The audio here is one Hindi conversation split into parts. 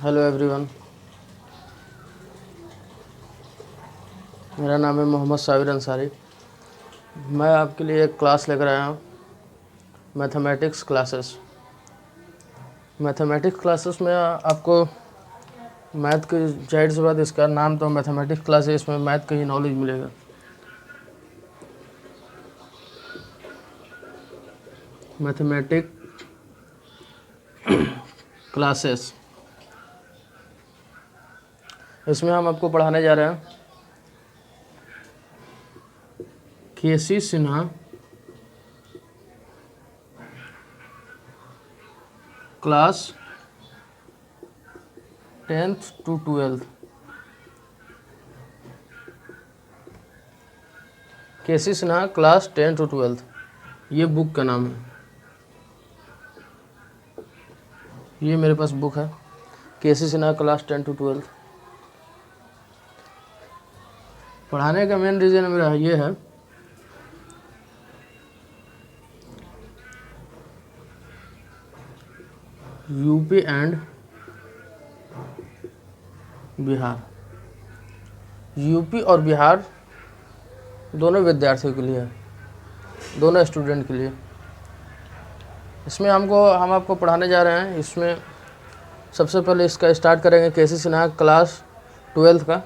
हेलो एवरीवन, मेरा नाम है मोहम्मद साबिर अंसारी। मैं आपके लिए एक क्लास लेकर आया हूँ, मैथमेटिक्स क्लासेस। मैथमेटिक्स क्लासेस में आपको मैथ की, जाहिर सी बात इसका नाम तो मैथमेटिक्स क्लास है, इसमें मैथ का ही नॉलेज मिलेगा। मैथमेटिक्स क्लासेस, इसमें हम आपको पढ़ाने जा रहे हैं KC Sinha class 10th to 12th। KC Sinha class 10 to 12th, ये बुक का नाम है। ये मेरे पास बुक है, केसी सिन्हा क्लास 10 to 12th। पढ़ाने का मेन रीज़न मेरा ये है, यूपी एंड बिहार, यूपी और बिहार दोनों विद्यार्थियों के लिए है, दोनों स्टूडेंट के लिए। इसमें हम आपको पढ़ाने जा रहे हैं। इसमें सबसे पहले इसका स्टार्ट करेंगे केसी सिन्हा क्लास 12th का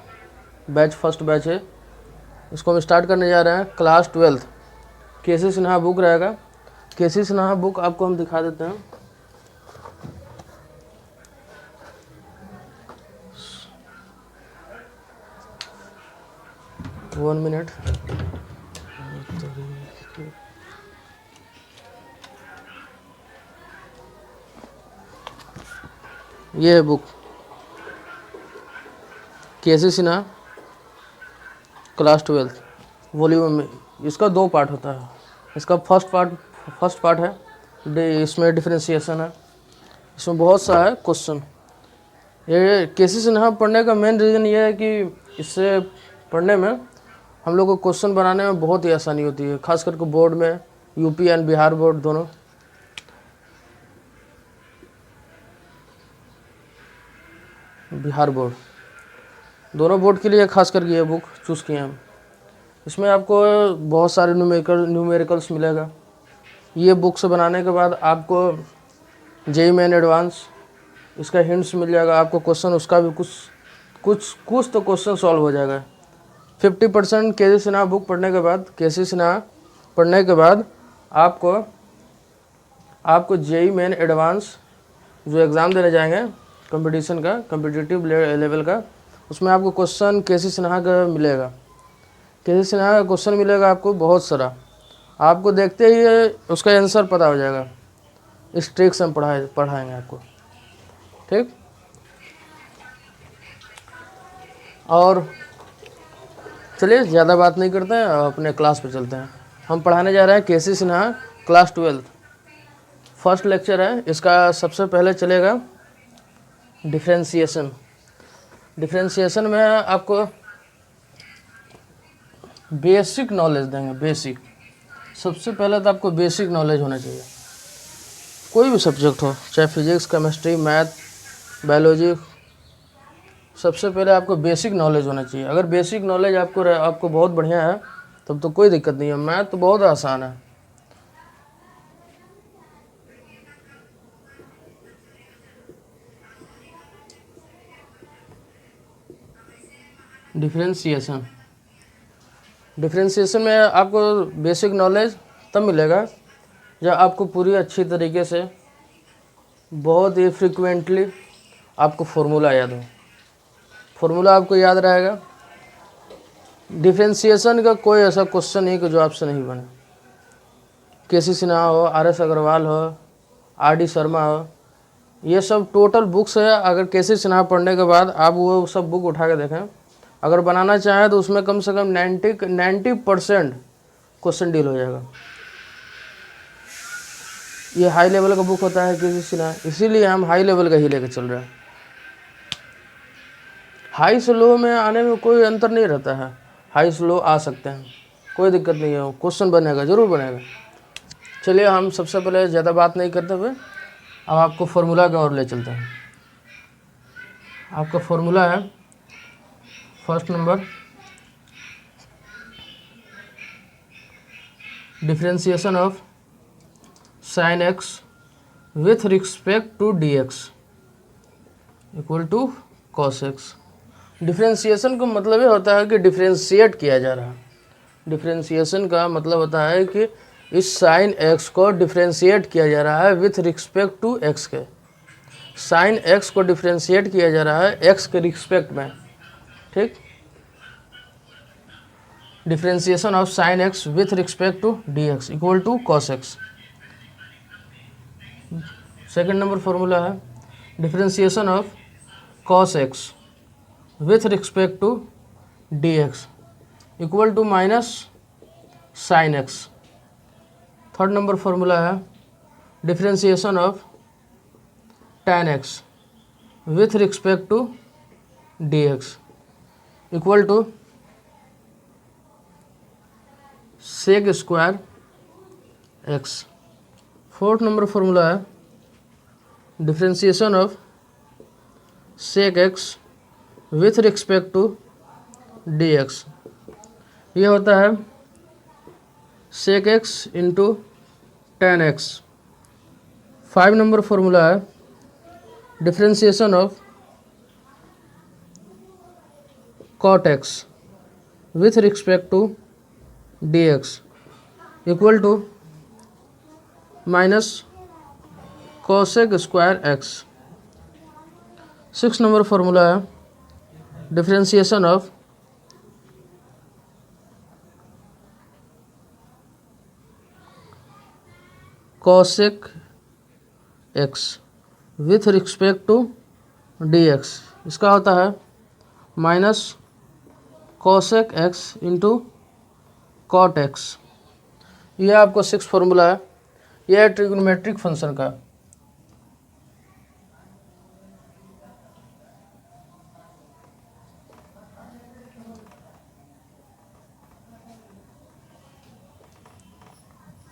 बैच, फर्स्ट बैच है। इसको हम स्टार्ट करने जा रहे हैं class 12th। KC Sinha book रहेगा। केसी सिन्हा बुक आपको हम दिखा देते हैं। One minute. ये है बुक, केसी सिन्हा क्लास 12th वॉल्यूम में। इसका 2 पार्ट होता है। इसका फर्स्ट पार्ट है, इसमें डिफरेंशिएशन है। इसमें बहुत सा है क्वेश्चन। ये केसी सिन्हा पढ़ने का मेन रीज़न ये है कि इससे पढ़ने में हम लोग को क्वेश्चन बनाने में बहुत ही आसानी होती है, खास करके बोर्ड में, यूपी एंड बिहार बोर्ड दोनों। बिहार बोर्ड दोनों बोर्ड के लिए खास करके ये बुक चूज़ किए हम। इसमें आपको बहुत सारे न्यूमेरिकल्स मिलेगा। ये बुक से बनाने के बाद आपको जेईई मेन एडवांस इसका हिंट्स मिल जाएगा। आपको क्वेश्चन उसका भी कुछ तो क्वेश्चन सॉल्व हो जाएगा। 50% केसी सिन्हा बुक पढ़ने के बाद आपको जेईई मेन एडवांस जो एग्ज़ाम देने जाएंगे कंपटीशन का, कम्पिटिटिव लेवल का, उसमें आपको क्वेश्चन केसी सिन्हा का मिलेगा। केसी सिन्हा का क्वेश्चन मिलेगा आपको बहुत सारा। आपको देखते ही उसका आंसर पता हो जाएगा। इस ट्रिक से हम पढ़ाएंगे आपको, ठीक। और चलिए ज़्यादा बात नहीं करते हैं, अपने क्लास पे चलते हैं। हम पढ़ाने जा रहे हैं KC Sinha class 12th। First lecture है इसका। सबसे पहले चलेगा डिफरेंशिएशन। डिफरेंशिएशन में आपको बेसिक नॉलेज देंगे। बेसिक, सबसे पहले तो आपको बेसिक नॉलेज होना चाहिए, कोई भी सब्जेक्ट हो, चाहे फिजिक्स, केमिस्ट्री, मैथ, बायोलॉजी। सबसे पहले आपको बेसिक नॉलेज होना चाहिए। अगर बेसिक नॉलेज आपको बहुत बढ़िया है तब तो कोई दिक्कत नहीं है। मैथ तो बहुत आसान है। डिफरेंशिएशन में आपको बेसिक नॉलेज तब मिलेगा जब आपको पूरी अच्छी तरीके से, बहुत ही फ्रिक्वेंटली आपको फॉर्मूला याद हो। फॉर्मूला आपको याद रहेगा। डिफरेंशिएशन का कोई ऐसा क्वेश्चन नहीं कि जो आपसे नहीं बने। केसी सिन्हा हो, RS अग्रवाल हो, RD शर्मा हो, ये सब टोटल बुक्स है। अगर केसी सिन्हा पढ़ने के बाद आप वो सब बुक उठा के देखें, अगर बनाना चाहें तो उसमें कम से कम 90% क्वेश्चन डील हो जाएगा। ये हाई लेवल का बुक होता है केसी सिन्हा, इसीलिए हम हाई लेवल का ही लेकर चल रहे हैं। हाई से लो में आने में कोई अंतर नहीं रहता है। हाई से लो आ सकते हैं, कोई दिक्कत नहीं है। क्वेश्चन बनेगा, ज़रूर बनेगा। चलिए हम सबसे पहले ज़्यादा बात नहीं करते हुए अब आपको फार्मूला की ओर ले चलते हैं। आपका फॉर्मूला है first number differentiation of sine x with respect to D x equal to cos x. Differentiation का मतलब ये होता है कि डिफरेंशिएट किया जा रहा है। डिफरेंशिएशन का मतलब होता है कि इस साइन एक्स को डिफरेंशिएट किया जा रहा है विथ रिस्पेक्ट टू एक्स के। साइन एक्स को डिफरेंशिएट किया जा रहा है एक्स के रिस्पेक्ट में, ठीक। Differentiation of sine x with respect to D x equal to cos x. Second number formula है differentiation of cos x with respect to D x equal to minus sine x. Third number formula है differentiation of tan x with respect to dx equal to sec square x। Fourth number formula है differentiation of sec x with respect to dx। ये होता है sec x into tan x। 5 number formula है differentiation of cot x with respect to dx equal to minus cosec square x। 6 number formula है differentiation of cosec x with respect to dx। इसका होता है minus cosec x into cot x। यह आपको 6 फॉर्मूला है। यह है ट्रिग्नोमेट्रिक फंक्शन का।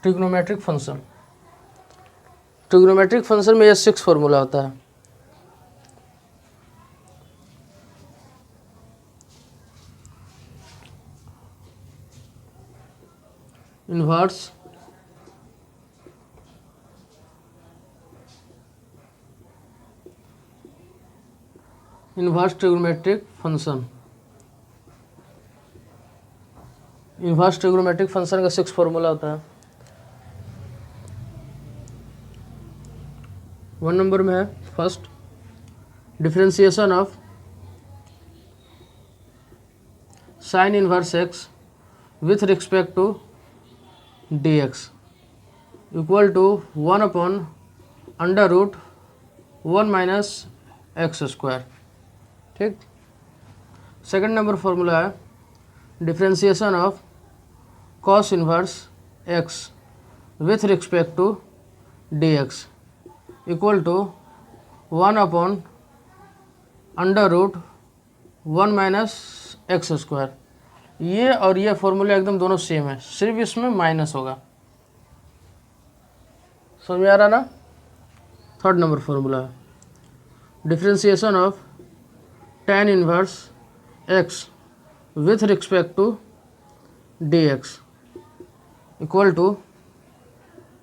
ट्रिग्नोमेट्रिक फंक्शन, ट्रिग्नोमेट्रिक फंक्शन में ये 6 फॉर्मूला होता है। Inverse trigonometric function, inverse trigonometric function का 6 फॉर्मूला होता है। 1 नंबर में है first differentiation of sine inverse x with respect to D x equal to 1 upon under root 1 minus x square, ठीक। सेकेंड नंबर फॉर्मूला है differentiation of cos inverse x with respect to D x equal to 1 upon under root 1 minus x square. ये और ये फॉर्मूला एकदम दोनों सेम है, सिर्फ इसमें माइनस होगा। समझ में आ रहा ना। थर्ड नंबर फॉर्मूला है differentiation of tan inverse x with respect to D x equal to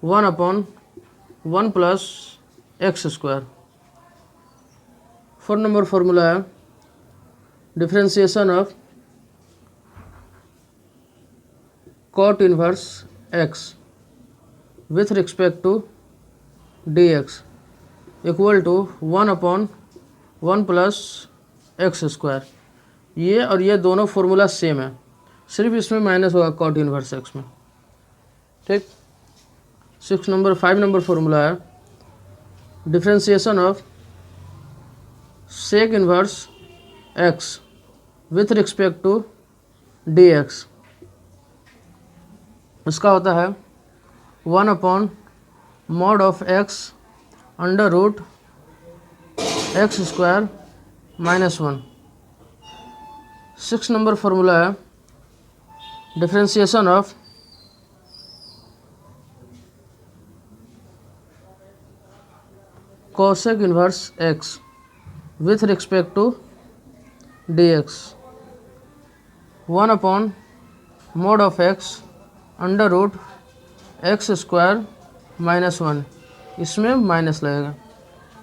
1 upon 1 plus x square. 4 number formula है differentiation of cot inverse x with respect to D x equal to 1 upon 1 plus x square. ये और ये दोनों फॉर्मूला सेम है, सिर्फ इसमें माइनस होगा cot इनवर्स एक्स में, ठीक। 5 नंबर फॉर्मूला है differentiation of sec inverse x with respect to D x. इसका होता है 1 upon mod of x under root x square minus 1। 6 number formula है differentiation of cosec inverse x with respect to D x 1 upon mod of x under root x square minus 1, इसमें माइनस लगेगा।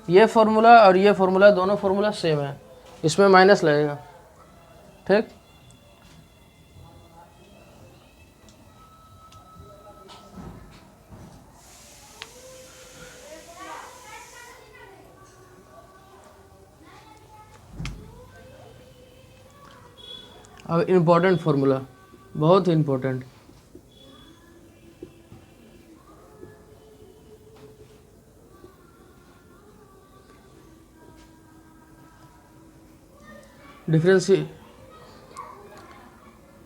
ये फार्मूला और ये फार्मूला दोनों फार्मूला सेम है, इसमें माइनस लगेगा। ठीक, अब इम्पोर्टेंट फार्मूला, बहुत ही इम्पोर्टेंट।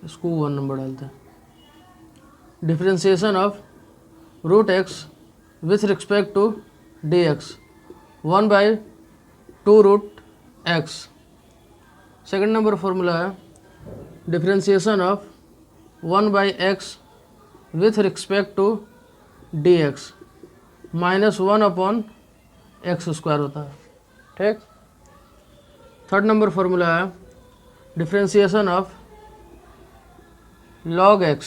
इसको 1 नंबर डालते हैं। Differentiation of root x with respect to D x 1/2 root x. Second number formula है differentiation of 1/x with respect to D x -1 upon x square होता है। ठीक, थर्ड नंबर फॉर्मूला है differentiation of log x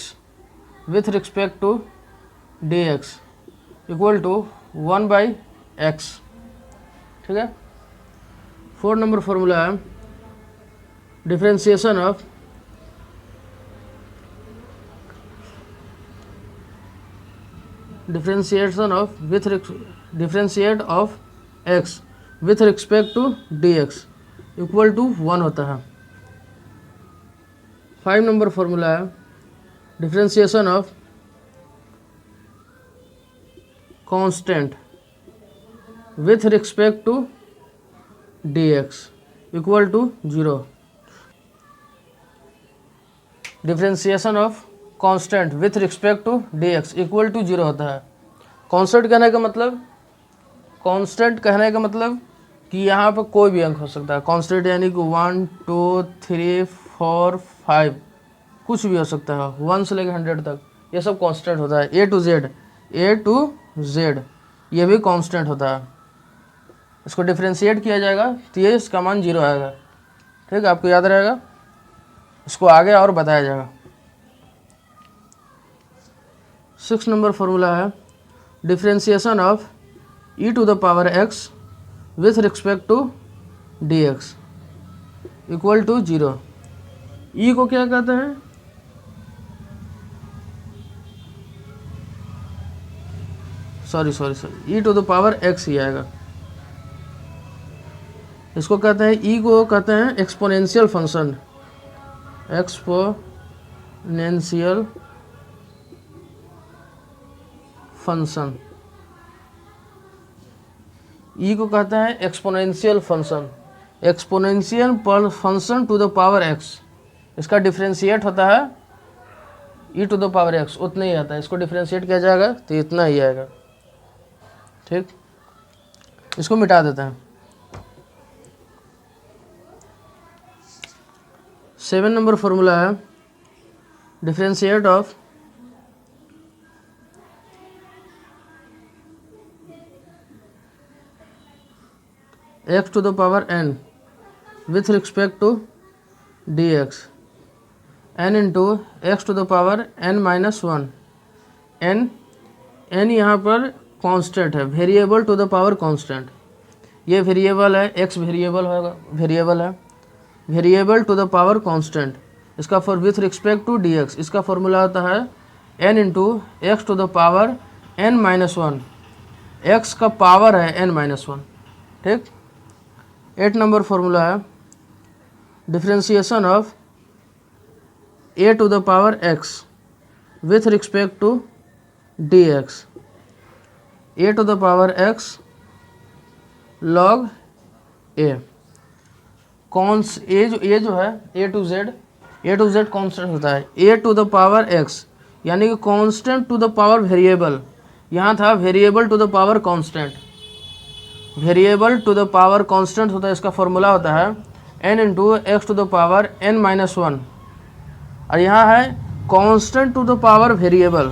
with respect to D x equal to 1/x। ठीक है, फोर्थ नंबर फॉर्मूला है differentiation of differentiate of x with respect to D x equal to 1 होता है। 5 नंबर फॉर्मूला है differentiation of constant with respect to D x equal to 0। Differentiation of constant with respect to D x equal to 0 होता है। कांस्टेंट कहने का मतलब कि यहाँ पर कोई भी अंक हो सकता है। कांस्टेंट यानी कि 1 2 3 4 5 कुछ भी हो सकता है, 1 से लेकर 100 तक, ये सब कांस्टेंट होता है। ए टू जेड ये भी कांस्टेंट होता है। इसको डिफ्रेंशिएट किया जाएगा तो ये इसका मान 0 आएगा। ठीक, आपको याद रहेगा, इसको आगे और बताया जाएगा। 6 नंबर फॉर्मूला है differentiation of e to the power x with respect to D x equal to 0। E को क्या कहते हैं? Sorry E to the power x ही आएगा। इसको कहते हैं, ई को कहते हैं exponential function, exponential function. E को कहते हैं exponential function, exponential function to the power x। इसका डिफ्रेंशिएट होता है e to the power x, उतना ही आता है। इसको डिफ्रेंशिएट किया जाएगा तो इतना ही आएगा। ठीक, इसको मिटा देते हैं। 7 नंबर फॉर्मूला है differentiate of x to the power n with respect to D x n into x to the power n -1। n यहाँ पर कांस्टेंट है, variable to the power constant. ये वेरिएबल है, x वेरिएबल होगा, वेरिएबल है, variable to the power constant. इसका for with respect to D x, इसका फॉर्मूला होता है n into x to the power n -1। x का पावर है n -1। ठीक, 8 नंबर फॉर्मूला है differentiation of a to the power x with respect to D X, a to the power x log a। ये जो है a टू z कांस्टेंट होता है। a to the power x यानी कि constant to the power variable, यहाँ था variable to the power constant. Variable to the power constant होता है, इसका फॉर्मूला होता है n into x to the power n -1। और यहाँ है constant to the power variable,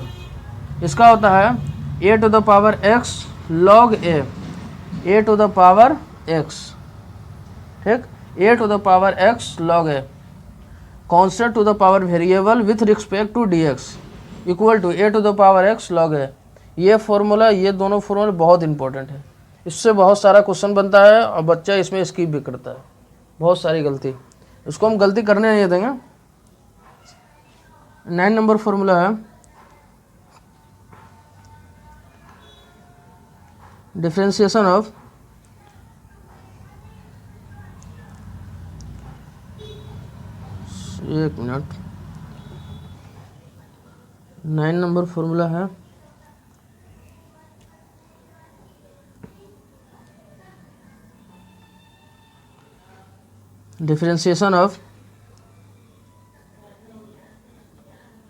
इसका होता है a to the power x log a to the power x। ठीक, a to the power x log A constant to the power variable with respect to D x equal to a to the power x log a. ये फॉर्मूला, ये दोनों फॉर्मूला बहुत इंपॉर्टेंट है, इससे बहुत सारा क्वेश्चन बनता है और बच्चा इसमें स्किप भी करता है, बहुत सारी गलती, इसको हम गलती करने नहीं देंगे। 9 नंबर फॉर्मूला है डिफरेंशिएशन ऑफ एक मिनट 9 नंबर फॉर्मूला है डिफरेंशिएशन ऑफ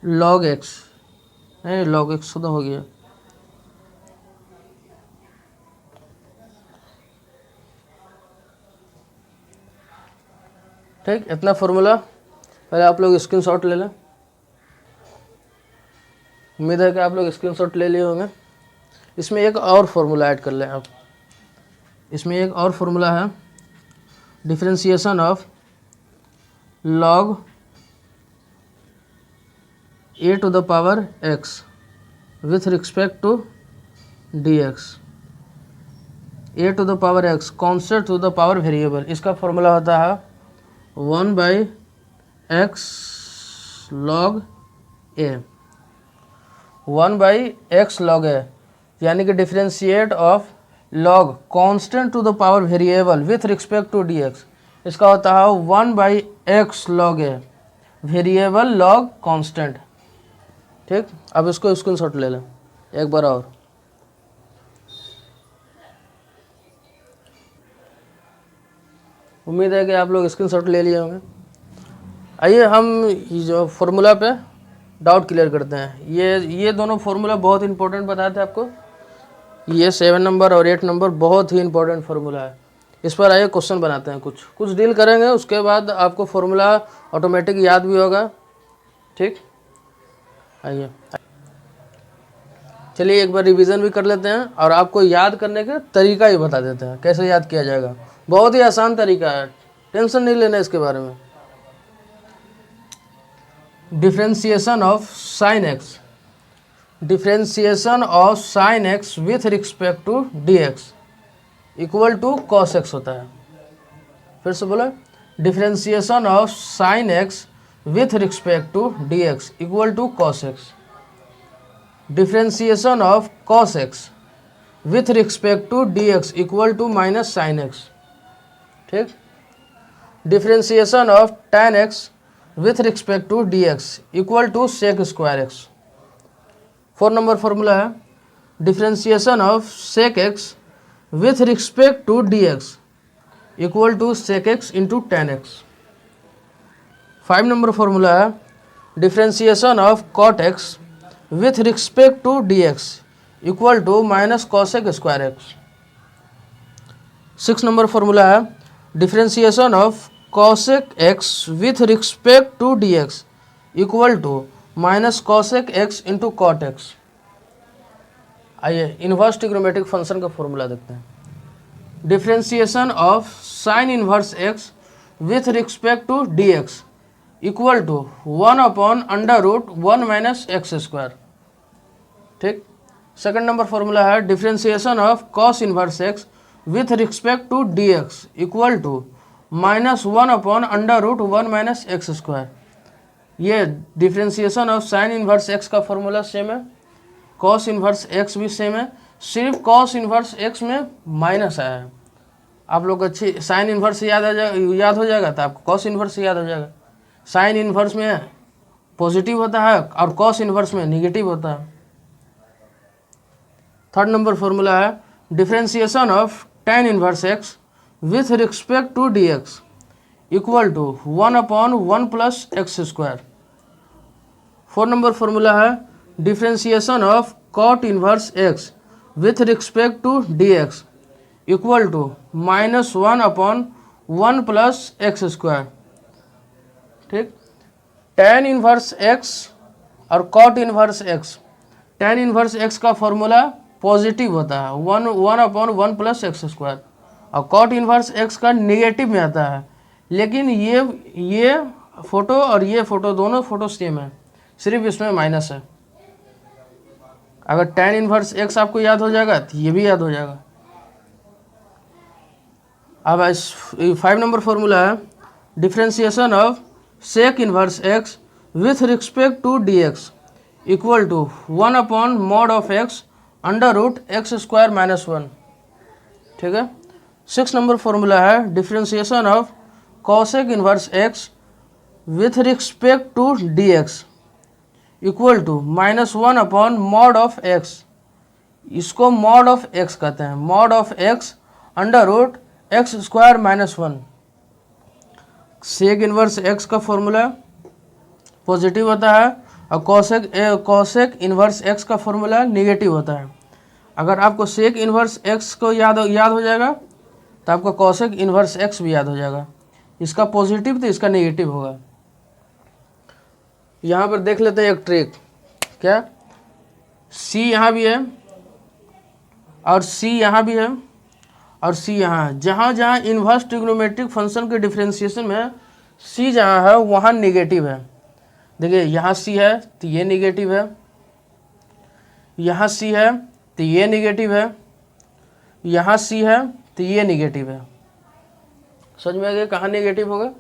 लॉग एक्स, नहीं लॉग एक्स तो हो गया, ठीक। इतना फॉर्मूला पहले आप लोग स्क्रीनशॉट ले लें, उम्मीद है कि आप लोग स्क्रीनशॉट ले लिए होंगे। इसमें एक और फॉर्मूला ऐड कर लें आप, इसमें एक और फॉर्मूला है differentiation of log a to the power x with respect to D x, a to the power x constant to the power variable, इसका फॉर्मूला होता है 1/x log a, 1/x log a, यानी कि differentiate of log constant to the power variable with respect to D x, इसका होता है 1/x log a, variable log constant, ठीक। अब इसको स्क्रीनशॉट ले लें एक बार और, उम्मीद है कि आप लोग स्क्रीनशॉट ले लिए होंगे। आइए हम जो फॉर्मूला पे डाउट क्लियर करते हैं। ये दोनों फार्मूला बहुत इंपॉर्टेंट बताए थे आपको, ये 7 नंबर और 8 नंबर बहुत ही इंपॉर्टेंट फार्मूला है। इस पर आइए क्वेश्चन बनाते हैं, कुछ डील करेंगे, उसके बाद आपको फार्मूला ऑटोमेटिक याद भी होगा, ठीक। आइए चलिए एक बार रिवीजन भी कर लेते हैं और आपको याद करने का तरीका ही बता देते हैं, कैसे याद किया जाएगा। बहुत ही आसान तरीका है, टेंशन नहीं लेना इसके बारे में। Differentiation of sine x, differentiation of sine x with respect to D x equal to cos x होता है। फिर से बोलो, differentiation of sine x with respect to D x equal to cos x. Differentiation of cos x with respect to D x equal to minus sine x, ठीक। Differentiation of tan x with respect to D x equal to sec square x. 4 number formula है differentiation of sec x with respect to D x equal to sec x into tan x. 5 number formula है differentiation of cot x with respect to D x equal to minus cosec square x. 6 number formula है differentiation of cosec x with respect to D x equal to minus cosec x into cot x. आइए इनवर्स ट्रिग्नोमेट्रिक फंक्शन का फॉर्मूला देखते हैं। Differentiation of sine inverse x with respect to D x equal to 1/√1 minus x square, ठीक। सेकंड नंबर फॉर्मूला है differentiation of cos inverse x with respect to D x equal to -1/√1 minus x square. ये differentiation of sine inverse x का फॉर्मूला सेम है, कॉस इनवर्स एक्स भी सेम है, सिर्फ कॉस इनवर्स एक्स में माइनस आया है। आप लोग अच्छी साइन इनवर्स याद हो जाएगा तो आपको कॉस इनवर्स याद हो जाएगा। साइन इनवर्स में पॉजिटिव होता है और कॉस इनवर्स में निगेटिव होता है। थर्ड नंबर फॉर्मूला है differentiation of tan inverse x with respect to D x equal to 1/1 plus x square. 4 number formula है differentiation of cot inverse x with respect to D x equal to -1/1 plus x square, ठीक। tan इनवर्स एक्स और cot inverse x, tan inverse x का फॉर्मूला पॉजिटिव होता है 1/1 प्लस एक्स स्क्वायर, और कॉट इन्वर्स एक्स का नेगेटिव में आता है, लेकिन ये फोटो और ये फोटो दोनों फोटो सेम है, सिर्फ इसमें माइनस है। अगर tan इन्वर्स एक्स आपको याद हो जाएगा तो ये भी याद हो जाएगा। अब 5 नंबर फॉर्मूला है differentiation of sec inverse x with respect to D x equal to 1 upon mod of x under root x square minus 1। ठीक है। 6 नंबर फॉर्मूला है differentiation of cosec inverse x with respect to D x equal to -1 upon mod of x. इसको मॉड ऑफ एक्स कहते हैं, mod of x under root x square minus 1। Sec inverse x का फॉर्मूला पॉजिटिव होता है और कॉसेक इन्वर्स एक्स का फॉर्मूला नेगेटिव होता है। अगर आपको सेक इन्वर्स एक्स को याद हो जाएगा तो आपको कॉसेक इन्वर्स एक्स भी याद हो जाएगा। इसका पॉजिटिव तो इसका नेगेटिव होगा। यहाँ पर देख लेते हैं एक ट्रिक। क्या सी यहाँ भी है और सी यहाँ भी है और सी यहाँ है। जहाँ जहाँ इन्वर्स ट्रिग्नोमेट्रिक फंक्शन के डिफरेंशिएशन में सी जहाँ है वहाँ नेगेटिव है। देखिए यहाँ सी है तो ये नेगेटिव है, यहाँ सी है तो ये नेगेटिव है, यहाँ सी है तो ये नेगेटिव है। समझ में आ गया कहाँ नेगेटिव होगा।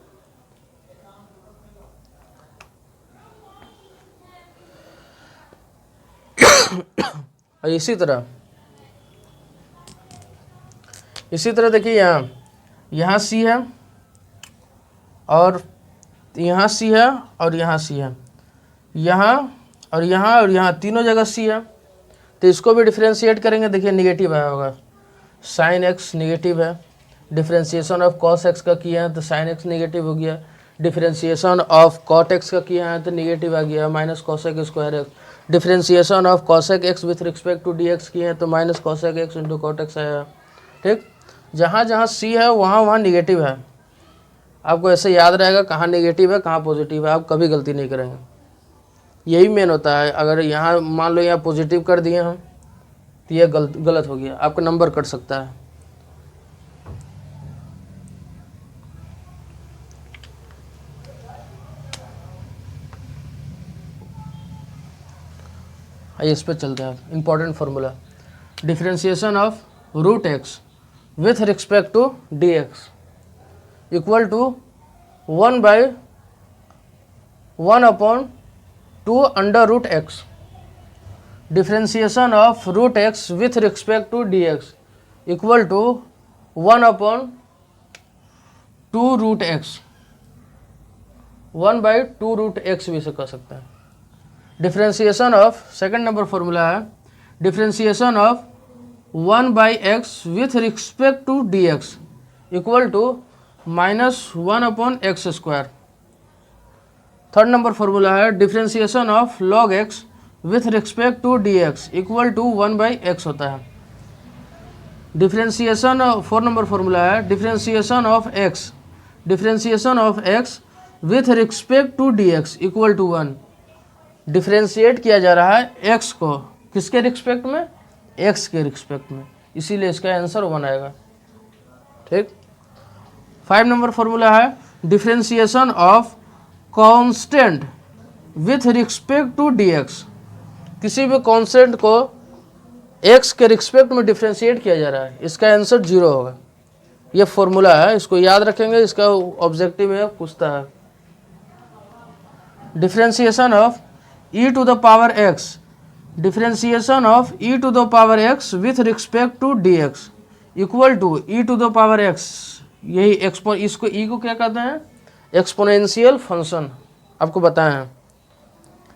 और इसी तरह देखिए यहाँ सी है और यहाँ सी है और यहाँ सी है, यहाँ और यहाँ तीनों जगह सी है। तो इसको भी डिफ्रेंशिएट करेंगे। देखिए नेगेटिव आया होगा, साइन एक्स नेगेटिव है। डिफ्रेंशिएशन ऑफ कॉस एक्स का किया है तो साइन एक्स नेगेटिव हो गया। डिफ्रेंशिएशन ऑफ कॉट एक्स का किया है तो नेगेटिव आ गया, minus cosec square x. Differentiation of cosec x with respect to D x किए हैं तो minus cosec x into cot x आया। ठीक, जहाँ जहाँ सी है वहाँ नेगेटिव है। आपको ऐसे याद रहेगा कहाँ नेगेटिव है कहाँ पॉजिटिव है, आप कभी गलती नहीं करेंगे। यही मेन होता है। अगर यहाँ मान लो यहाँ पॉजिटिव कर दिए हम तो यह गलत हो गया, आपका नंबर कट सकता है। आइए इस पर चलते हैं। Important formula differentiation of root x with respect to D x equal to 1/1 upon 2 under root x. Differentiation of root x with respect to D x equal to 1 upon 2 root x. 1/2 root x भी से कह सकते हैं। Differentiation of second number formula है differentiation of 1/x with respect to D x equal to -1 upon x square. Third number formula है differentiation of log x with respect to D x equal to 1/x होता है। डिफरेंशिएशन 4 नंबर फॉर्मूला है differentiation of x with respect to D x equal to 1। Differentiate किया जा रहा है एक्स को, किसके रिस्पेक्ट में, एक्स के रिस्पेक्ट में, इसीलिए इसका आंसर 1 आएगा। ठीक। 5 नंबर फॉर्मूला है differentiation of constant with respect to D x. किसी भी कांस्टेंट को एक्स के रिस्पेक्ट में डिफरेंशिएट किया जा रहा है, इसका आंसर 0 होगा। ये फॉर्मूला है, इसको याद रखेंगे, इसका ऑब्जेक्टिव में पूछता है। Differentiation of e to the power x, differentiation of e to the power x with respect to dx equal to e to the power x। यही इसको e को क्या कहते हैं, एक्सपोनेंशियल फंक्शन, आपको बताए हैं।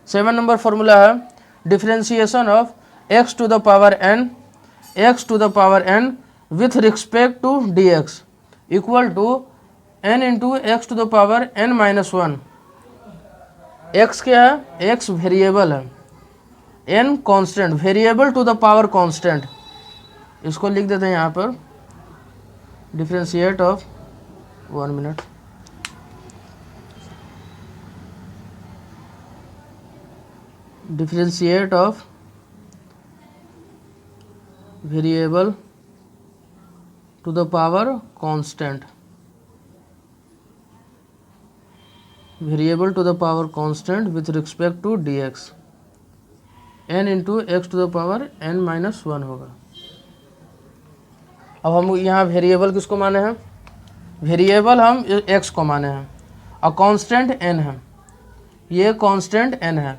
7 नंबर फॉर्मूला है differentiation of x to the power n with respect to dx equal to n into x to the power n-1। x क्या है, x वेरिएबल है, n constant, variable to the power constant. इसको लिख देते हैं यहाँ पर differentiate of 1 minute. Differentiate of variable to the power constant, variable to the power constant with respect to D x, n into x to the power n minus one होगा। अब हम यहाँ वेरिएबल किसको माने हैं, वेरिएबल हम एक्स को माने हैं और कांस्टेंट एन है, ये कांस्टेंट एन है,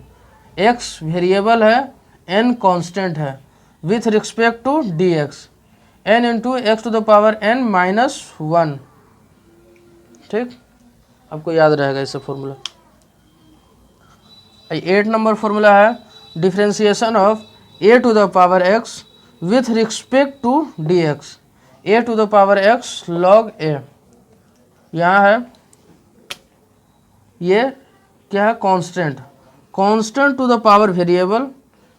एक्स वेरिएबल है, एन कांस्टेंट है with respect to D x, n into x to the power n minus one. ठीक, आपको याद रहेगा इससे फॉर्मूला। 8 नंबर फॉर्मूला है differentiation of a to the power x with respect to D x, a to the power x log a. यहाँ है ये क्या है, constant, constant to the power variable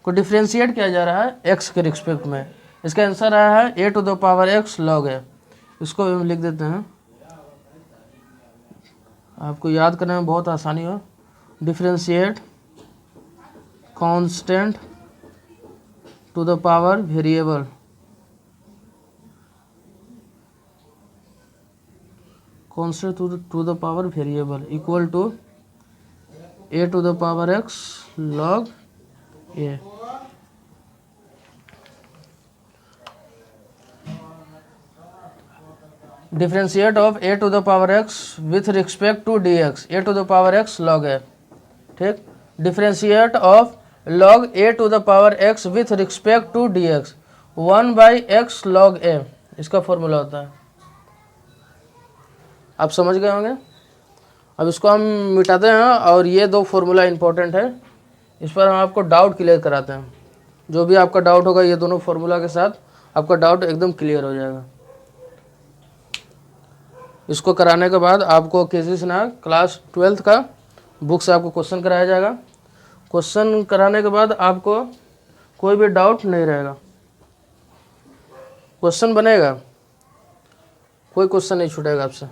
को डिफ्रेंशिएट किया जा रहा है एक्स के रिस्पेक्ट में। इसका आंसर आया है a to the power x log a. इसको भी हम लिख देते हैं, आपको याद करने में बहुत आसानी हो। Differentiate constant to the power variable, constant to the power variable equal to a to the power x log a. Differentiate of a to the power x with respect to D x, a to the power x log a. ठीक, differentiate of log a to the power x with respect to D x, 1/x log a इसका फॉर्मूला होता है। आप समझ गए होंगे। अब इसको हम मिटाते हैं और ये दो फॉर्मूला इंपॉर्टेंट है, इस पर हम आपको डाउट क्लियर कराते हैं। जो भी आपका डाउट होगा ये दोनों फॉर्मूला के साथ आपका डाउट एकदम क्लियर हो जाएगा। इसको कराने के बाद आपको किसी ना क्लास 12th का बुक से आपको क्वेश्चन कराया जाएगा। क्वेश्चन कराने के बाद आपको कोई भी डाउट नहीं रहेगा, क्वेश्चन बनेगा, कोई क्वेश्चन नहीं छूटेगा आपसे।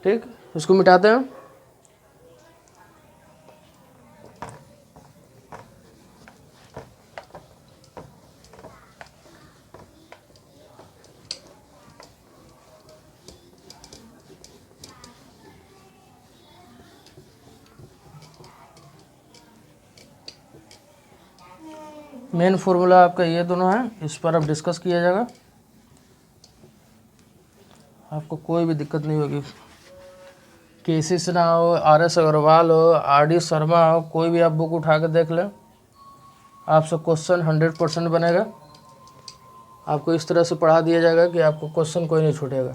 ठीक, इसको मिटाते हैं। मेन फॉर्मूला आपका ये दोनों है, इस पर अब डिस्कस किया जाएगा, आपको कोई भी दिक्कत नहीं होगी। केसी सिन्हा हो, आर.एस. अग्रवाल हो, आर.डी. शर्मा हो, कोई भी आप बुक उठा के देख लें, आपसे क्वेश्चन 100% बनेगा। आपको इस तरह से पढ़ा दिया जाएगा कि आपको क्वेश्चन कोई नहीं छूटेगा।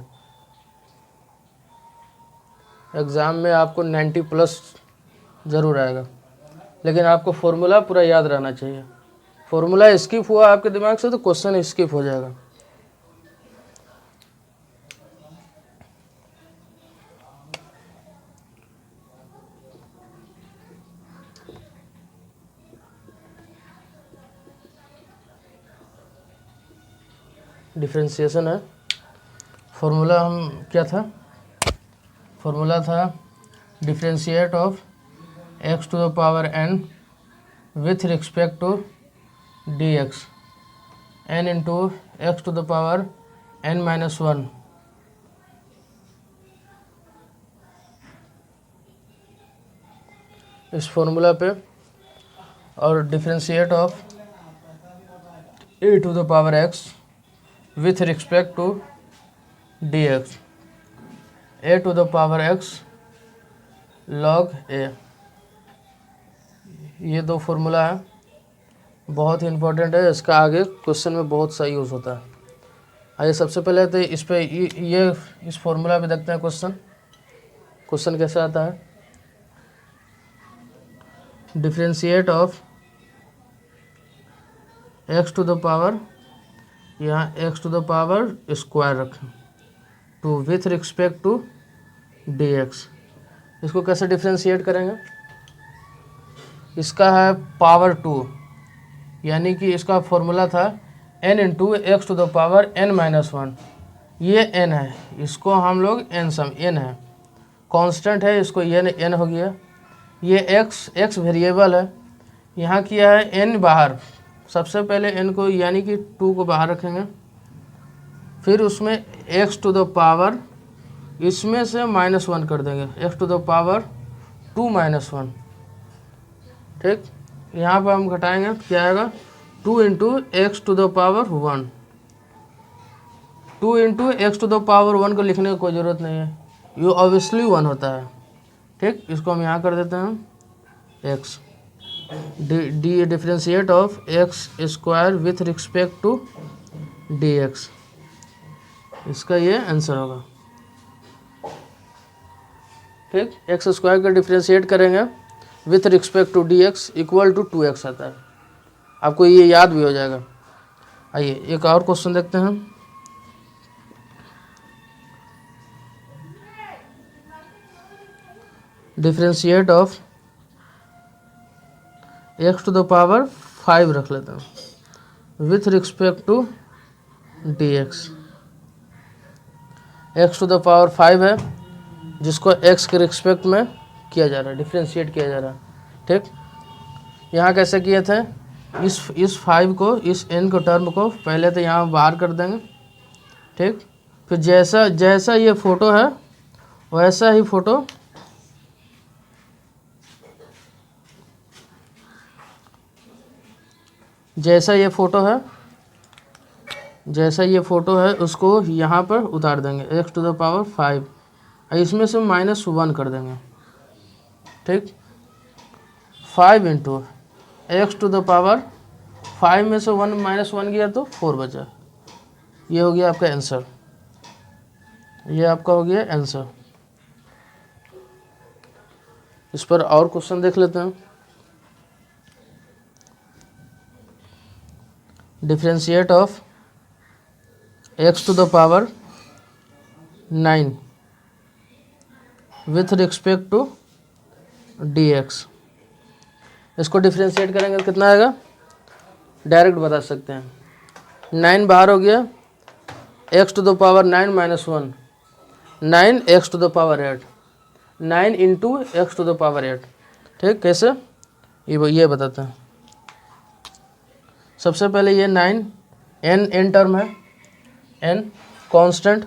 एग्ज़ाम में आपको 90+ ज़रूर आएगा, लेकिन आपको फॉर्मूला पूरा याद रहना चाहिए। फॉर्मूला स्किप हुआ आपके दिमाग से तो क्वेश्चन स्किप हो जाएगा। डिफ्रेंशिएशन है, फॉर्मूला हम क्या था, फॉर्मूला था differentiate of x to the power n with respect to D x, n into x to the power n minus one. इस फॉर्मूला पे, और differentiate of a to the power x with respect to D x, a to the power x log a. ये दो फॉर्मूला है, बहुत ही इंपॉर्टेंट है, इसका आगे क्वेश्चन में बहुत सा यूज़ होता है। आइए सबसे पहले तो इस पे ये इस फॉर्मूला पे देखते हैं क्वेश्चन कैसे आता है। Differentiate of x to the power, यहाँ x to the power square रखें, to with respect to D x. इसको कैसे डिफ्रेंशिएट करेंगे, इसका है पावर 2, यानी कि इसका फॉर्मूला था n into x to the power n minus one. ये n है, इसको हम लोग n सम n है, कांस्टेंट है, इसको n हो गया। ये x वेरिएबल है, यहाँ किया है n बाहर, सबसे पहले n को यानी कि 2 को बाहर रखेंगे, फिर उसमें एक्स टू द पावर, इसमें से -1 कर देंगे, एक्स टू द पावर 2 - 1। ठीक, यहाँ पर हम घटाएंगे तो क्या आएगा, 2 into x to the power 1। 2 into x to the power 1 को लिखने की कोई ज़रूरत नहीं है, ये ऑब्वियसली 1 होता है। ठीक, इसको हम यहाँ कर देते हैं x, d differentiate of x square with respect to D x, इसका ये आंसर होगा। ठीक, एक्स स्क्वायर का डिफ्रेंशिएट करेंगे with respect to D x equal to 2x आता है, आपको ये याद भी हो जाएगा। आइए एक और क्वेश्चन देखते हैं। Differentiate of x to the power 5 रख लेते हैं with respect to D x. X to the power 5 है जिसको x के रिस्पेक्ट में किया जा रहा है, डिफ्रेंशिएट किया जा रहा है। ठीक, यहाँ कैसे किए थे, इस 5 को, इस n को टर्म को पहले तो यहाँ बाहर कर देंगे। ठीक, फिर जैसा ये फ़ोटो है वैसा ही फ़ोटो जैसा ये फ़ोटो है उसको यहाँ पर उतार देंगे, x टू द पावर 5, इसमें से -1 कर देंगे। ठीक, 5 into x to the power 5 में से 1 -1 गया तो 4 बचा। ये हो गया आपका आंसर, ये आपका हो गया आंसर। इस पर और क्वेश्चन देख लेते हैं। Differentiate of x to the power 9 with respect to D x, इसको डिफ्रेंशिएट करेंगे तो कितना आएगा, डायरेक्ट बता सकते हैं। 9 बाहर हो गया, x to the power 9 -1, 9 x to the power 8, 9 into x to the power 8। ठीक, कैसे ये बताते हैं। सबसे पहले ये 9 n टर्म है, n कांस्टेंट,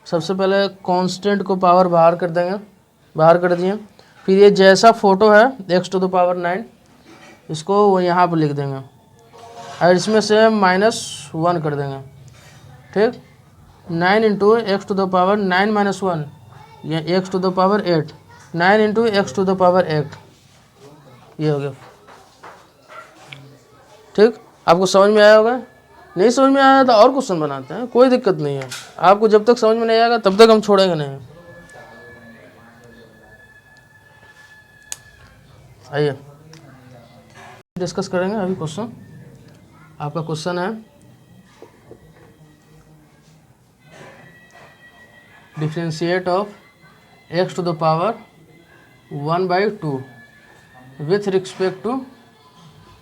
सबसे पहले कांस्टेंट को पावर बाहर कर देंगे, बाहर कर दिए। फिर ये जैसा फ़ोटो है एक्स टू द पावर 9, इसको वो यहाँ पर लिख देंगे और इसमें से -1 कर देंगे। ठीक, 9 into x to the power 9 -1, ये x to the power 8, 9 into x to the power 8, ये हो गया। ठीक, आपको समझ में आया होगा। नहीं समझ में आया तो और क्वेश्चन बनाते हैं, कोई दिक्कत नहीं है। आपको जब तक समझ में नहीं आएगा तब तक हम छोड़ेंगे नहीं। आइए डिस्कस करेंगे अभी क्वेश्चन। आपका क्वेश्चन है differentiate of x to the power 1/2 with respect to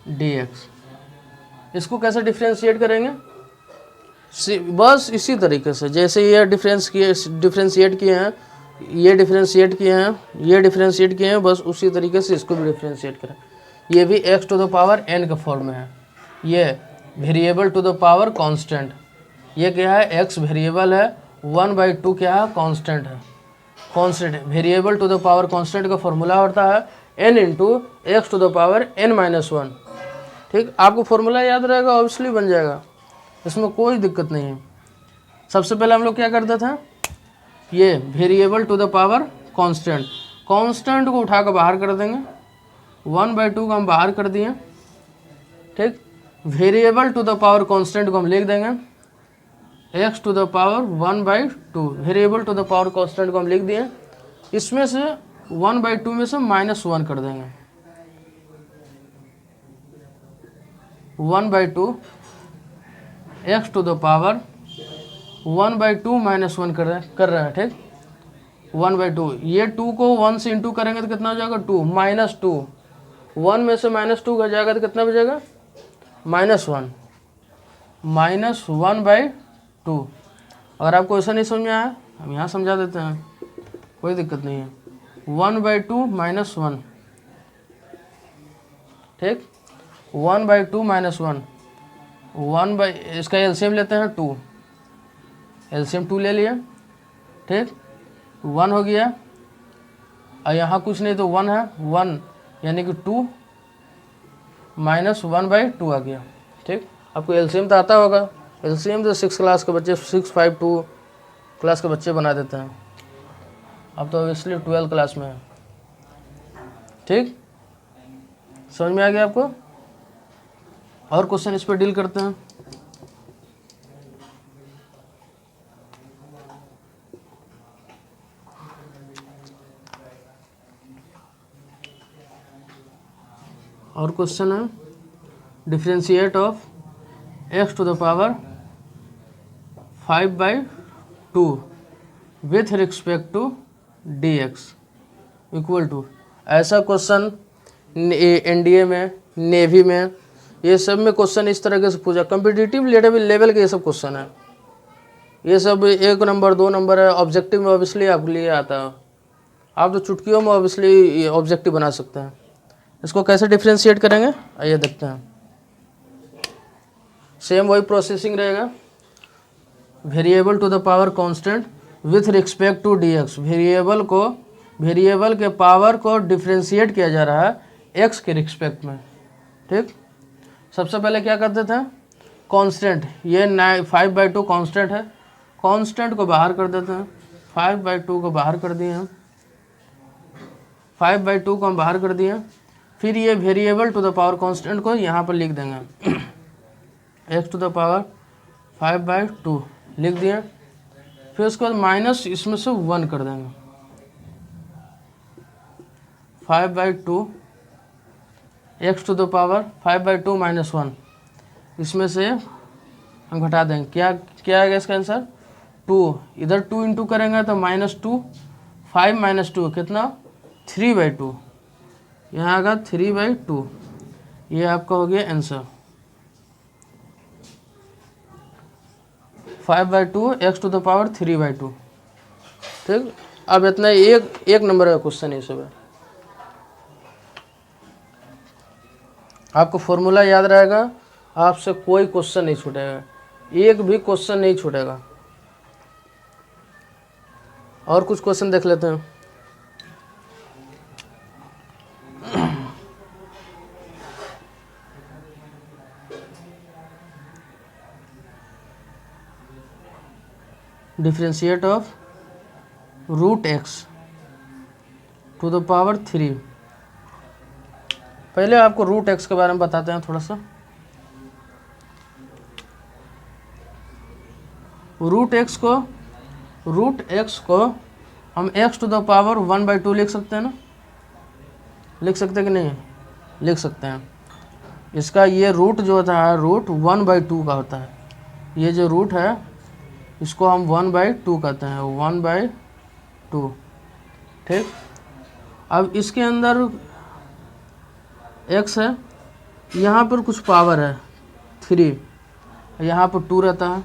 D x. इसको कैसे डिफ्रेंशिएट करेंगे, बस इसी तरीके से जैसे ये डिफ्रेंशिएट किए हैं, ये डिफ्रेंशिएट किए हैं, ये डिफ्रेंशिएट किए हैं, बस उसी तरीके से इसको भी डिफ्रेंशिएट करें। ये भी x to the power n के फॉर्म में है, ये variable to the power constant, ये क्या है x वेरिएबल है, 1/2 क्या है कांस्टेंट है, constant variable to the power constant का फॉर्मूला होता है n into x to the power n-1। ठीक, आपको फॉर्मूला याद रहेगा, ऑब्वियसली बन जाएगा, इसमें कोई दिक्कत नहीं है। सबसे पहले हम लोग क्या करते थे, ये variable to the power constant, constant को उठा कर बाहर कर देंगे, 1/2 को हम बाहर कर दिए। ठीक, variable to the power constant को हम लिख देंगे x to the power 1/2, variable to the power constant को हम लिख दिए, इसमें से 1/2 में से -1 कर देंगे, 1/2 एक्स टू द पावर 1/2 -1 कर रहे हैं। ठीक, 1/2, ये 2 को 1 से इंटू करेंगे तो कितना हो जाएगा 2, -2, 1 में से -2 का जाएगा तो कितना बचेगा -1, -1/2। अगर आपको ऐसा नहीं समझ में आया हम यहाँ समझा देते हैं, कोई दिक्कत नहीं है। 1/2 -1, ठीक, 1/2 -1, इसका एलसीएम लेते हैं 2, एलसीएम 2 ले लिया, ठीक, 1 हो गया, और यहाँ कुछ नहीं तो 1 है, 1 यानी कि 2 माइनस 1/2 आ गया, ठीक। आपको एलसीएम तो आता होगा, एलसीएम तो 6 क्लास के बच्चे 652 क्लास के बच्चे बना देते हैं। अब तो ऑब्वियसली 12 क्लास में है, ठीक, समझ में आ गया आपको। और क्वेश्चन इस पर डील करते हैं। और क्वेश्चन है differentiate of x to the power 5/2 with respect to dx equal to. ऐसा क्वेश्चन एनडीए में, नेवी में, ये सब में क्वेश्चन इस तरह से पूछा, कम्पिटिटिव लेवल के ये सब क्वेश्चन है। ये सब 1 नंबर 2 नंबर है। ऑब्जेक्टिव में ऑब्वियसली आपके लिए आता है, आप तो चुटकियों में ऑब्वियसली ऑब्जेक्टिव बना सकते हैं। इसको कैसे डिफ्रेंशिएट करेंगे आइए देखते हैं। सेम वही प्रोसेसिंग रहेगा, variable to the power constant with respect to dx। Variable के पावर को डिफ्रेंशिएट किया जा रहा है x के रिस्पेक्ट में, ठीक। सबसे पहले क्या करते थे, कांस्टेंट, ये 5/2 कांस्टेंट है, कांस्टेंट को बाहर कर देते हैं, 5/2 को बाहर कर दिए हम, 5/2 को हम बाहर कर दिए। फिर ये variable to the power constant को यहाँ पर लिख देंगे, x टू द पावर 5/2 लिख दिए। फिर उसके बाद माइनस इसमें से 1 कर देंगे, 5/2 x to the power 5/2 minus 1, इसमें से हम घटा देंगे, क्या आएगा इसका आंसर 2। इधर 2 इंटू करेंगे तो -2, 5 - 2 कितना 3/2, यहाँ आएगा 3/2। ये आपका हो गया answer 5/2 x to the power 3/2, ठीक। अब इतना एक नंबर का क्वेश्चन है सब है। आपको फॉर्मूला याद रहेगा, आपसे कोई क्वेश्चन नहीं छूटेगा, एक भी क्वेश्चन नहीं छूटेगा। और कुछ क्वेश्चन देख लेते हैं। Differentiate of √x to the power 3। पहले आपको √x के बारे में बताते हैं थोड़ा सा। √x को हम x टू द पावर 1/2 लिख सकते हैं ना, लिख सकते हैं कि नहीं, लिख सकते हैं। इसका ये रूट जो होता है, रूट 1/2 का होता है। ये जो रूट है इसको हम 1/2 कहते हैं, 1/2, ठीक। अब इसके अंदर x है, यहाँ पर कुछ पावर है 3, यहाँ पर 2 रहता है,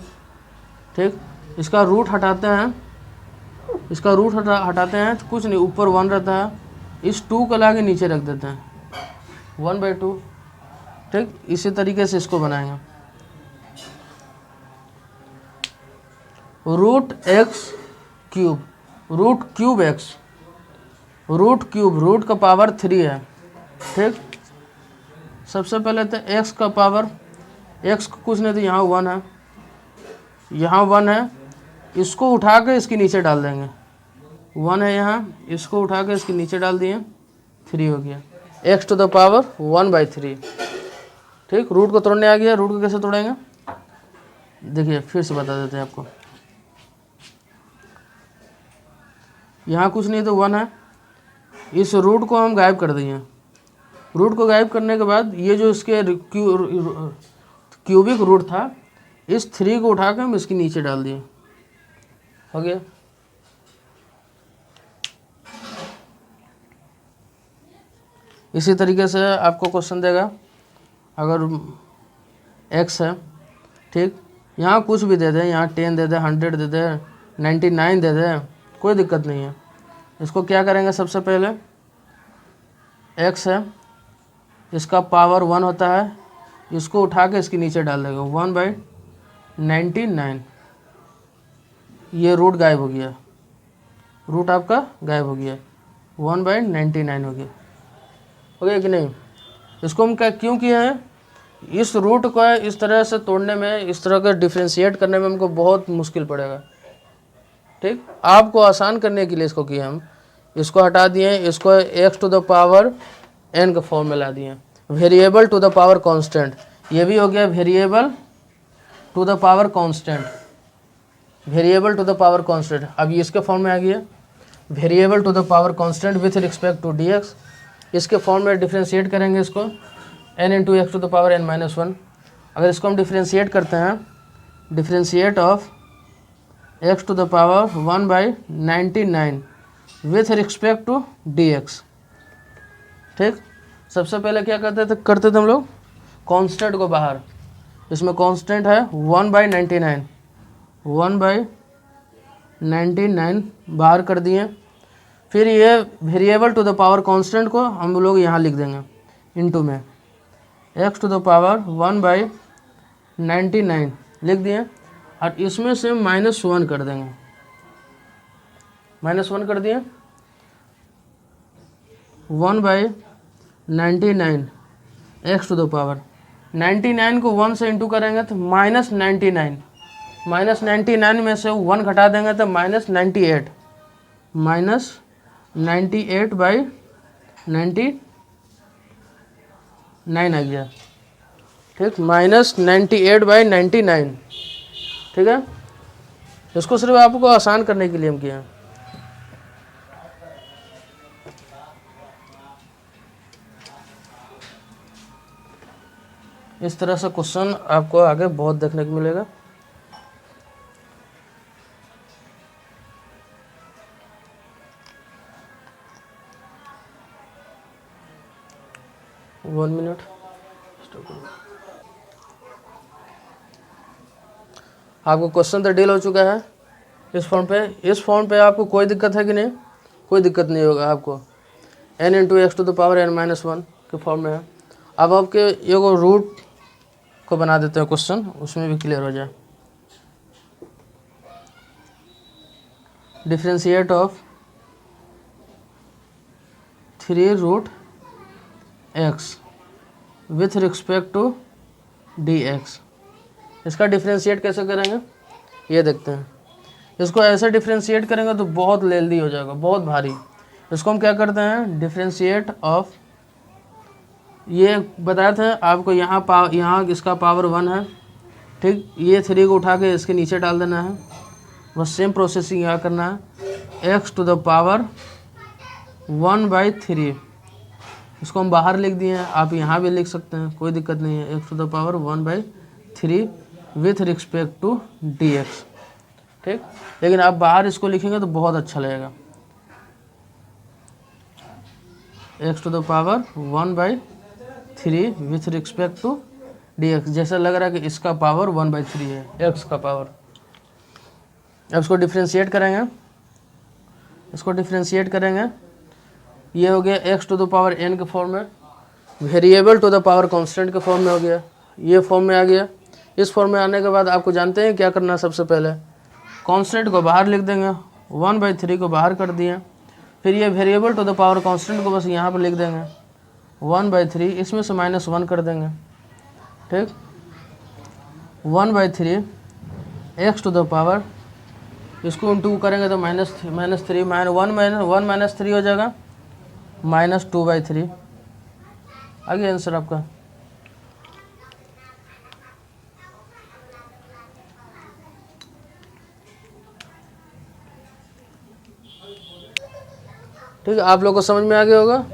ठीक। इसका रूट हटाते हैं, इसका रूट हटाते हैं तो कुछ नहीं, ऊपर 1 रहता है, इस 2 को लाके नीचे रख देते हैं, 1/2, ठीक। इसी तरीके से इसको बनाएंगे। √x³, √3x, रूट का पावर 3 है, ठीक। सबसे पहले तो x का पावर, x को कुछ नहीं तो यहाँ 1 है, यहाँ 1 है, इसको उठा के इसके नीचे डाल देंगे, 1 है यहाँ, इसको उठा के इसके नीचे डाल दिए, 3 हो गया, x टू द पावर 1/3, ठीक। रूट को तोड़ने आ गया, रूट को कैसे तोड़ेंगे देखिए, फिर से बता देते हैं आपको। यहाँ कुछ नहीं तो 1 है, इस रूट को हम गायब कर दिए। रूट को गायब करने के बाद ये जो इसके क्यूबिक रूट था, इस 3 को उठा कर हम इसके नीचे डाल दिए, हो गया। इसी तरीके से आपको क्वेश्चन देगा, अगर x है, ठीक, यहाँ कुछ भी दे दे, यहाँ 10 दे दे, 100 दे दे, 99 दे दे, कोई दिक्कत नहीं है। इसको क्या करेंगे, सबसे पहले x है, इसका पावर 1 होता है, इसको उठा के इसके नीचे डाल देगा, 1/99, ये रूट गायब हो गया, रूट आपका गायब हो गया, 1/99 हो गया। हो गया कि नहीं? इसको हम क्या क्यों किए हैं? इस रूट को इस तरह से तोड़ने में, इस तरह का डिफ्रेंशिएट करने में हमको बहुत मुश्किल पड़ेगा। ठीक, आपको आसान करने के लिए इसको किए हम। इसको हटा दिए, इसको x to the power n के फॉर्म में ला दिए। Variable to the power constant, ये भी हो गया variable to the power constant, variable to the power constant. अब ये इसके फॉर्म में आ गया, variable to the power constant with respect to dx। इसके फॉर्म में डिफ्रेंशिएट करेंगे इसको, n into x to the power n-1। अगर इसको हम डिफ्रेंशिएट करते हैं, differentiate of x to the power 1/99 with respect to dx। ठीक, सबसे पहले क्या करते थे हम लोग, कांस्टेंट को बाहर, इसमें कांस्टेंट है 1/99, 1/99 बाहर कर दिए। फिर ये variable to the power constant को हम लोग यहाँ लिख देंगे इनटू में x टू द पावर 1/99 लिख दिए, और इसमें से -1 कर देंगे, -1 कर दिए, 1/99 x टू द पावर 99 को 1 से इंटू करेंगे तो -99, -99 में से 1 घटा देंगे तो -98, -98/99 आ गया। ठीक, -98/99। ठीक है, इसको सिर्फ आपको आसान करने के लिए हम किए हैं। इस तरह से क्वेश्चन आपको आगे बहुत देखने को मिलेगा। वन मिनट, आपको क्वेश्चन तो डील हो चुका है इस फॉर्म पे। इस फॉर्म पे आपको कोई दिक्कत है कि नहीं? कोई दिक्कत नहीं होगा आपको। n into x to the power n-1 के फॉर्म में है। अब आपके एगो रूट को बना देते हैं क्वेश्चन, उसमें भी क्लियर हो जाए। Differentiate of 3√x with respect to dx। इसका डिफ्रेंशिएट कैसे करेंगे ये देखते हैं। इसको ऐसे डिफ्रेंशिएट करेंगे तो बहुत लेंदी हो जाएगा, बहुत भारी। इसको हम क्या करते हैं, डिफ्रेंशिएट ऑफ, ये बताए थे आपको, यहाँ इसका पावर 1 है। ठीक, ये 3 को उठा के इसके नीचे डाल देना है, बस सेम प्रोसेसिंग यहाँ करना है। x टू द पावर 1/3, इसको हम बाहर लिख दिए हैं, आप यहाँ भी लिख सकते हैं, कोई दिक्कत नहीं है। x to the power 1/3 with respect to dx। ठीक, लेकिन आप बाहर इसको लिखेंगे तो बहुत अच्छा लगेगा। x to the power 1/3 with respect to dx, जैसा लग रहा है कि इसका पावर 1/3 है, x का पावर। अब इसको डिफ्रेंशिएट करेंगे, इसको डिफ्रेंशिएट करेंगे, ये हो गया x to the power n के फॉर्म में, variable to the power constant के फॉर्म में हो गया, ये फॉर्म में आ गया। इस फॉर्म में आने के बाद आपको जानते हैं क्या करना है। सबसे पहले कांस्टेंट को बाहर लिख देंगे, 1/3 को बाहर कर दिए। फिर ये variable to the power constant को बस यहाँ पर लिख देंगे 1/3, इसमें से -1 कर देंगे। ठीक, 1/3 x टू द पावर, इसको इंटू करेंगे तो -3 1 -3 हो जाएगा, -2/3 आ गया आंसर आपका। ठीक है, आप लोगों को समझ में आ गया होगा।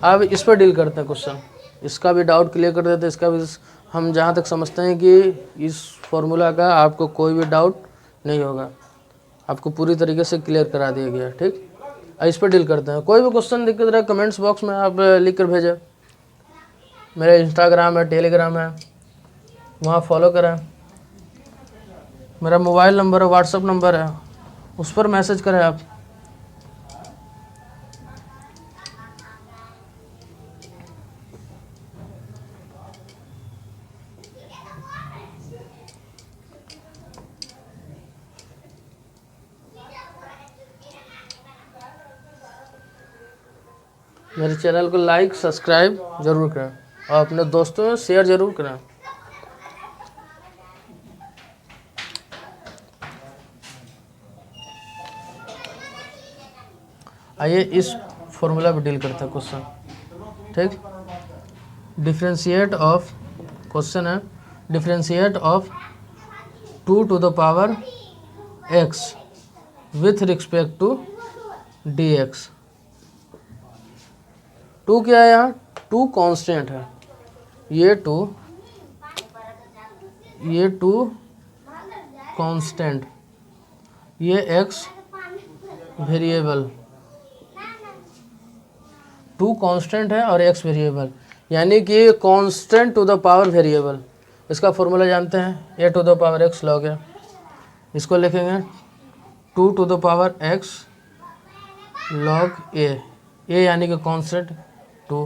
अब इस पर डील करते हैं क्वेश्चन, इसका भी डाउट क्लियर कर देते हैं। इसका भी हम जहाँ तक समझते हैं कि इस फॉर्मूला का आपको कोई भी डाउट नहीं होगा, आपको पूरी तरीके से क्लियर करा दिया गया। ठीक, इस पर डील करते हैं। कोई भी क्वेश्चन दिक्कत रहे कमेंट्स बॉक्स में आप लिख कर भेजें। मेरा इंस्टाग्राम है, टेलीग्राम है, वहाँ फॉलो करें। मेरा मोबाइल नंबर है, व्हाट्सअप नंबर है, उस पर मैसेज करें आप। मेरे चैनल को लाइक सब्सक्राइब ज़रूर करें और अपने दोस्तों में शेयर ज़रूर करें। आइए इस फॉर्मूला पे डील करते हैं क्वेश्चन। ठीक, डिफ्रेंशिएट ऑफ, क्वेश्चन है differentiate of 2 to the power x with respect to dx। 2 क्या है यहाँ? 2 कांस्टेंट है, ये 2 कांस्टेंट, ये x वेरिएबल। 2 कांस्टेंट है और x वेरिएबल, यानी कि constant to the power variable. इसका फॉर्मूला जानते हैं, a to the power x log है। इसको लिखेंगे 2 to the power x log a यानी कि कांस्टेंट 2।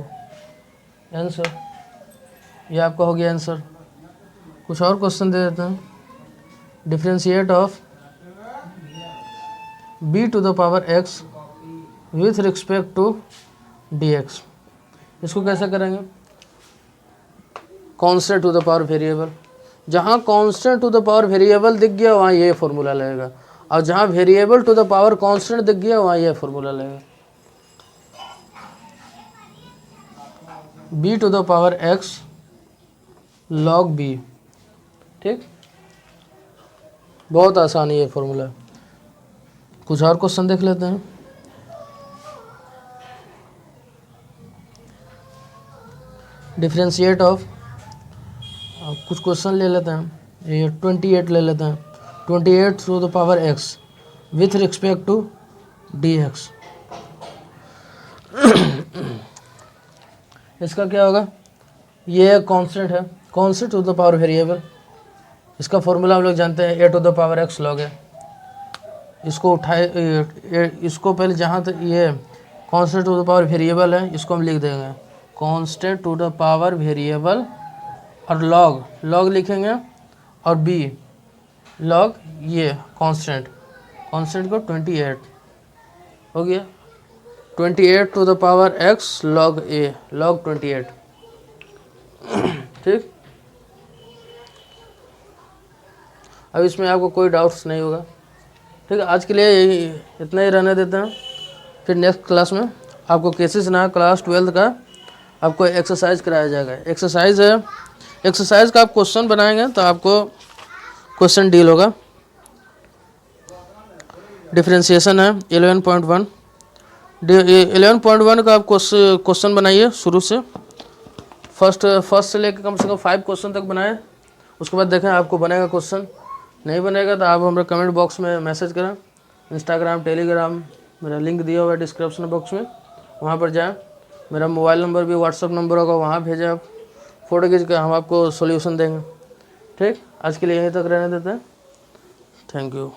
आंसर ये आपका हो गया आंसर। कुछ और क्वेश्चन दे देते हैं। Differentiate of b to the power x with respect to dx। इसको कैसे करेंगे? Constant to the power variable, जहाँ constant to the power variable दिख गया वहाँ ये फॉर्मूला लगेगा, और जहाँ variable to the power constant दिख गया वहाँ ये फॉर्मूला लगेगा। b to the power x log b। ठीक, बहुत आसान है ये फॉर्मूला। कुछ और क्वेश्चन देख लेते हैं। डिफरेंशिएट ऑफ, कुछ क्वेश्चन ले लेते हैं। ये 28 ले लेते हैं। 28 to the power x with respect to dx। इसका क्या होगा? ये कांस्टेंट है, constant to the power variable. इसका फॉर्मूला हम लोग जानते हैं, a to the power x log है। इसको उठाए, इसको पहले जहाँ तक ये constant to the power variable है इसको हम लिख देंगे constant to the power variable, और लॉग लिखेंगे, और b लॉग ये कांस्टेंट को 28 हो गया। 28 to the power x log a log 28। ठीक, अब इसमें आपको कोई डाउट्स नहीं होगा। ठीक है, आज के लिए इतना ही रहने देते हैं। फिर नेक्स्ट क्लास में आपको केसेस ना क्लास 12 का आपको एक्सरसाइज कराया जाएगा। एक्सरसाइज है, एक्सरसाइज का आप क्वेश्चन बनाएंगे तो आपको क्वेश्चन डील होगा। डिफरेंशिएशन है 11.1। 11.1 का आप क्वेश्चन बनाइए शुरू से, फर्स्ट से लेकर कम से कम 5 क्वेश्चन तक बनाएं। उसके बाद देखें आपको बनेगा क्वेश्चन, नहीं बनेगा तो आप हमारे कमेंट बॉक्स में मैसेज करें। इंस्टाग्राम, टेलीग्राम, मेरा लिंक दिया हुआ है डिस्क्रिप्शन बॉक्स में, वहाँ पर जाएं। मेरा मोबाइल नंबर भी व्हाट्सअप नंबर होगा, वहाँ भेजें आप, फ़ोटो खींच के हम आपको सॉल्यूशन देंगे। ठीक, आज के लिए यहीं तक रहने देते हैं। Thank you.